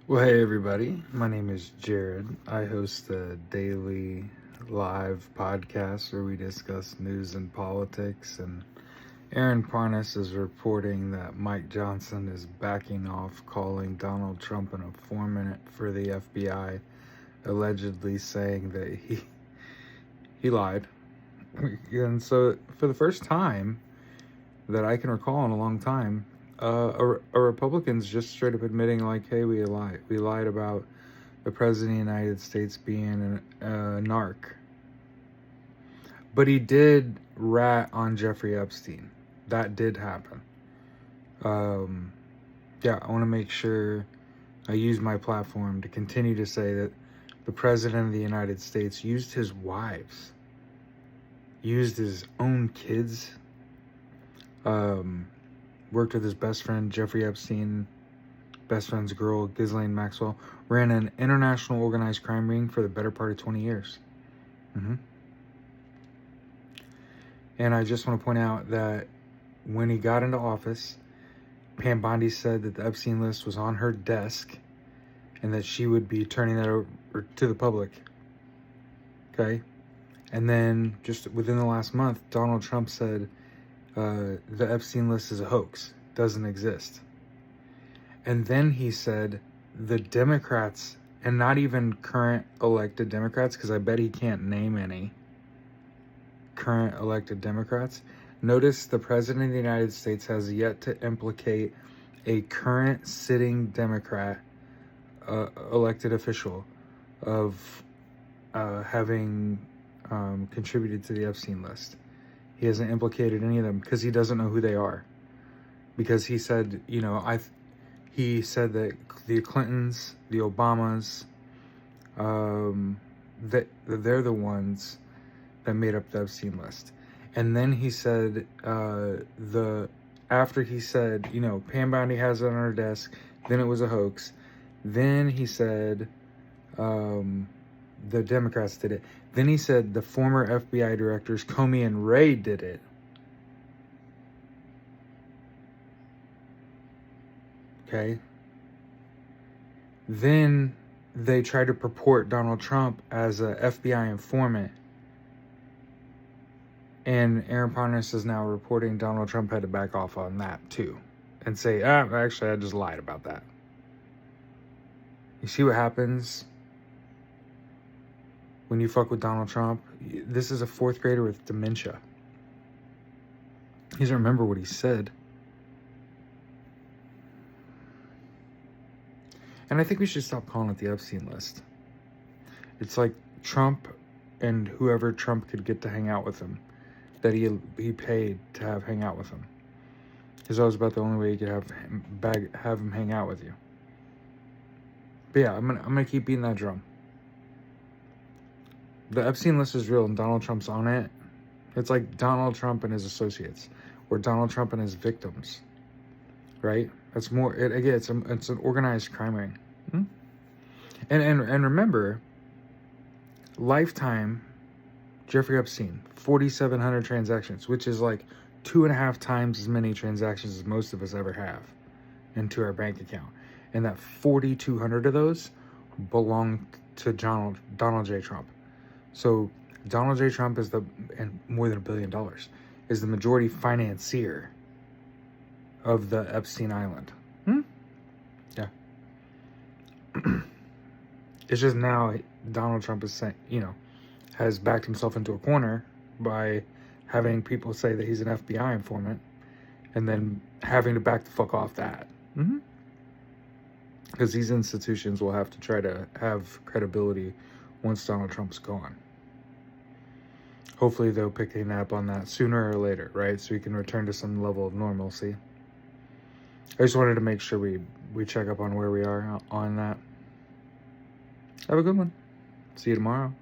Well, hey everybody, my name is Jared. I host a daily live podcast where we discuss news and politics, and Aaron Parnas is reporting that Mike Johnson is backing off calling Donald Trump an informant for the FBI, allegedly saying that he lied. And so for the first time that I can recall in a long time, a Republican's just straight up admitting, like, hey, we lied. We lied about the President of the United States being a narc. But he did rat on Jeffrey Epstein. That did happen. Yeah, I want to make sure I use my platform to continue to say that the President of the United States used his wives, used his own kids, worked with his best friend, Jeffrey Epstein, best friend's girl, Ghislaine Maxwell, ran an international organized crime ring for the better part of 20 years. And I just want to point out that when he got into office, Pam Bondi said that the Epstein list was on her desk and that she would be turning that over to the public. Okay? And then just within the last month, Donald Trump said the Epstein list is a hoax, doesn't exist. And then he said the Democrats, and not even current elected Democrats, because I bet he can't name any current elected Democrats. Notice the President of the United States has yet to implicate a current sitting Democrat elected official of having contributed to the Epstein list. He hasn't implicated any of them because he doesn't know who they are. Because he said, he said that the Clintons, the Obamas, that they're the ones that made up the Epstein list. And then he said, after he said, Pam Bondi has it on her desk, then it was a hoax. Then he said, the Democrats did it. Then he said the former FBI directors Comey and Wray did it. Okay. Then they tried to purport Donald Trump as a FBI informant. And Aaron Parnas is now reporting Donald Trump had to back off on that too. And say, actually, I just lied about that. You see what happens when you fuck with Donald Trump? This is a fourth grader with dementia. He doesn't remember what he said. And I think we should stop calling it the Epstein list. It's like Trump and whoever Trump could get to hang out with him, that he paid to hang out with him. Because that was about the only way you could have him hang out with you. But yeah, I'm gonna keep beating that drum. The Epstein list is real and Donald Trump's on it. It's like Donald Trump and his associates, or Donald Trump and his victims, right? It's more. It's an organized crime ring. And remember, lifetime Jeffrey Epstein, 4,700 transactions, which is like 2.5 times as many transactions as most of us ever have into our bank account. And that 4,200 of those belong to Donald J. Trump. So Donald J. Trump is and more than $1 billion, is the majority financier of the Epstein Island. Yeah. It's just now Donald Trump is saying, has backed himself into a corner by having people say that he's an FBI informant and then having to back the fuck off that. Because these institutions will have to try to have credibility once Donald Trump's gone. Hopefully they'll pick up on that sooner or later, right? So we can return to some level of normalcy. I just wanted to make sure we check up on where we are on that. Have a good one. See you tomorrow.